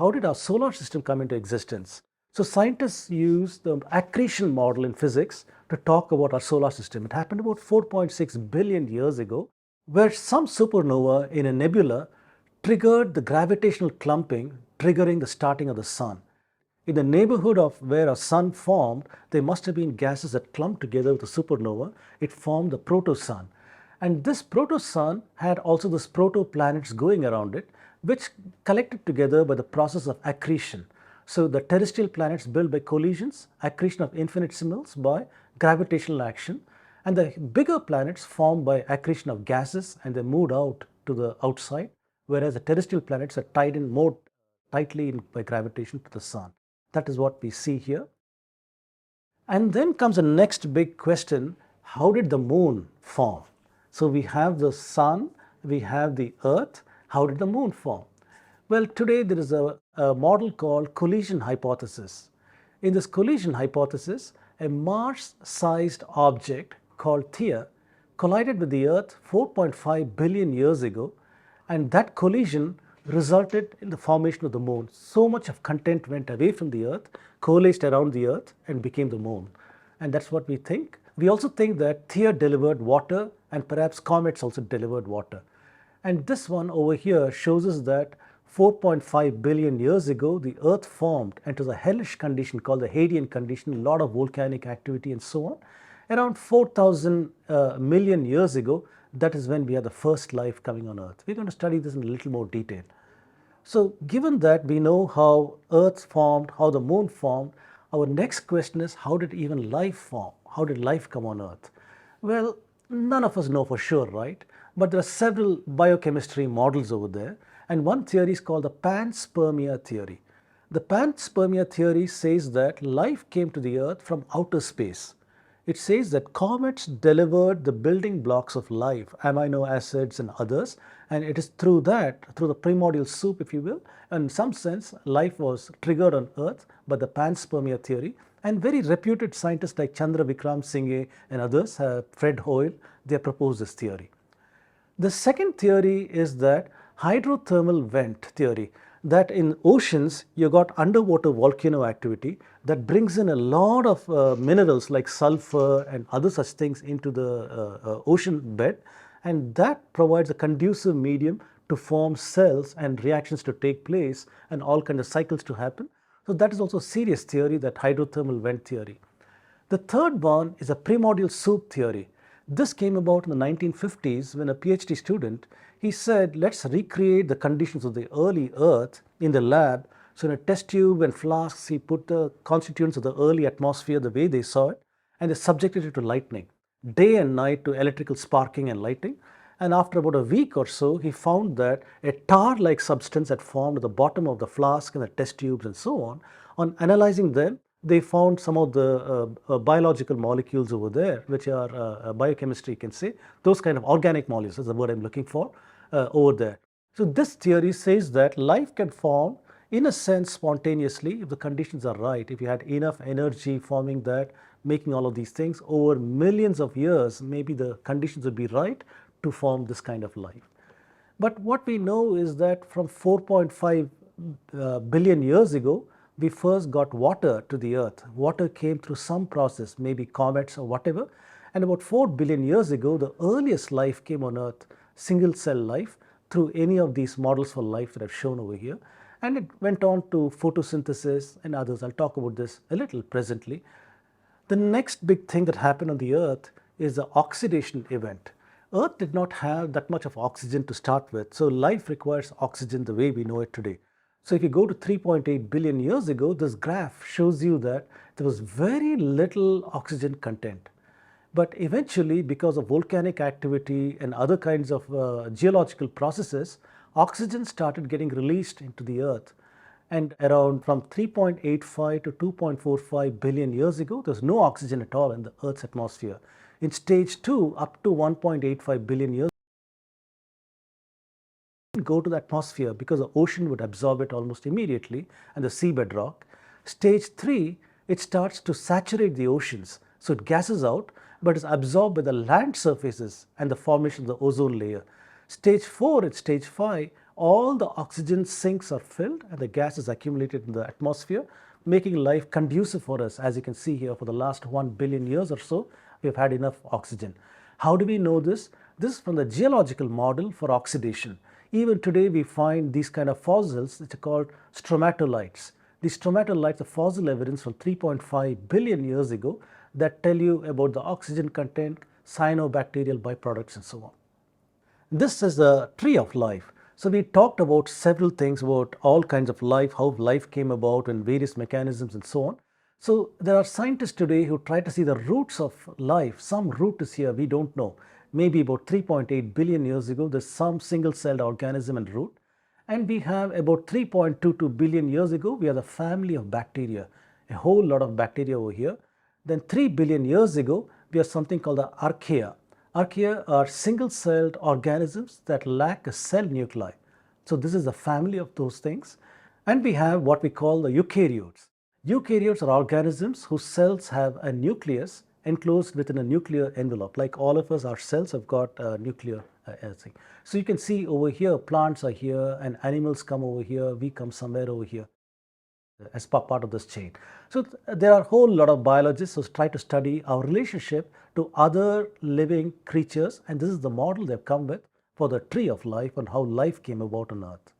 how did our solar system come into existence? So scientists use the accretion model in physics to talk about our solar system. It happened about 4.6 billion years ago, where some supernova in a nebula triggered the gravitational clumping, triggering the starting of the sun. In the neighborhood of where a sun formed, there must have been gases that clumped together with a supernova. It formed the proto-sun. And this proto-sun had also these protoplanets going around it, which collected together by the process of accretion. So the terrestrial planets built by collisions, accretion of infinitesimals by gravitational action, and the bigger planets formed by accretion of gases and they moved out to the outside, whereas the terrestrial planets are tied in more tightly by gravitation to the sun. That is what we see here. And then comes the next big question, how did the moon form? So we have the sun, we have the earth, how did the moon form? Well, today there is a model called collision hypothesis. In this collision hypothesis, a Mars-sized object called Theia collided with the Earth 4.5 billion years ago, and that collision resulted in the formation of the moon. So much of content went away from the Earth, coalesced around the Earth and became the moon. And that's what we think. We also think that Theia delivered water and perhaps comets also delivered water. And this one over here shows us that 4.5 billion years ago, the Earth formed and it was a hellish condition called the Hadean condition, a lot of volcanic activity and so on. Around 4,000 million years ago, that is when we had the first life coming on Earth. We're going to study this in a little more detail. So given that we know how Earth formed, how the moon formed, our next question is, how did even life form? How did life come on Earth? Well, none of us know for sure, right? But there are several biochemistry models over there, and one theory is called the panspermia theory. The panspermia theory says that life came to the Earth from outer space. It says that comets delivered the building blocks of life, amino acids and others, and it is through that, through the primordial soup, if you will, in some sense, life was triggered on Earth by the panspermia theory. And very reputed scientists like Chandra Wickramasinghe and others, Fred Hoyle, they proposed this theory. The second theory is that hydrothermal vent theory, that in oceans you got underwater volcano activity that brings in a lot of minerals like sulfur and other such things into the ocean bed, and that provides a conducive medium to form cells and reactions to take place and all kinds of cycles to happen. So that is also a serious theory, that hydrothermal vent theory. The third one is a primordial soup theory. This came about in the 1950s when a PhD student, he said, let's recreate the conditions of the early Earth in the lab. So in a test tube and flasks, he put the constituents of the early atmosphere the way they saw it, and they subjected it to lightning, day and night, to electrical sparking and lighting. And after about a week or so, he found that a tar-like substance had formed at the bottom of the flask and the test tubes and so on. On analyzing them, they found some of the biological molecules over there, which are biochemistry, you can say. Those kind of organic molecules is the word I'm looking for over there. So this theory says that life can form, in a sense, spontaneously if the conditions are right. If you had enough energy forming that, making all of these things, over millions of years, maybe the conditions would be right to form this kind of life. But what we know is that from 4.5 billion years ago, we first got water to the Earth. Water came through some process, maybe comets or whatever. And about 4 billion years ago, the earliest life came on Earth, single cell life, through any of these models for life that I've shown over here. And it went on to photosynthesis and others. I'll talk about this a little presently. The next big thing that happened on the Earth is the oxidation event. Earth did not have that much of oxygen to start with, so life requires oxygen the way we know it today. So if you go to 3.8 billion years ago, this graph shows you that there was very little oxygen content. But eventually, because of volcanic activity and other kinds of geological processes, oxygen started getting released into the Earth. And around from 3.85 to 2.45 billion years ago, there's no oxygen at all in the Earth's atmosphere. In stage 2, up to 1.85 billion years, go to the atmosphere because the ocean would absorb it almost immediately and the seabed rock. Stage 3, it starts to saturate the oceans. So it gases out, but is absorbed by the land surfaces and the formation of the ozone layer. Stage 4 and stage 5, all the oxygen sinks are filled and the gas is accumulated in the atmosphere, making life conducive for us. As you can see here, for the last 1 billion years or so, we've had enough oxygen. How do we know this? This is from the geological model for oxidation. Even today, we find these kind of fossils which are called stromatolites. These stromatolites are fossil evidence from 3.5 billion years ago that tell you about the oxygen content, cyanobacterial byproducts, and so on. This is the tree of life. So we talked about several things about all kinds of life, how life came about and various mechanisms and so on. So there are scientists today who try to see the roots of life. Some root is here, we don't know. Maybe about 3.8 billion years ago, there's some single-celled organism and root. And we have about 3.22 billion years ago, we are the family of bacteria, a whole lot of bacteria over here. Then 3 billion years ago, we have something called the archaea. Archaea are single-celled organisms that lack a cell nuclei. So this is the family of those things. And we have what we call the eukaryotes. Eukaryotes are organisms whose cells have a nucleus enclosed within a nuclear envelope. Like all of us, our cells have got a nuclear thing. So you can see over here, plants are here and animals come over here, we come somewhere over here as part of this chain. So there are a whole lot of biologists who try to study our relationship to other living creatures, and this is the model they've come with for the tree of life and how life came about on Earth.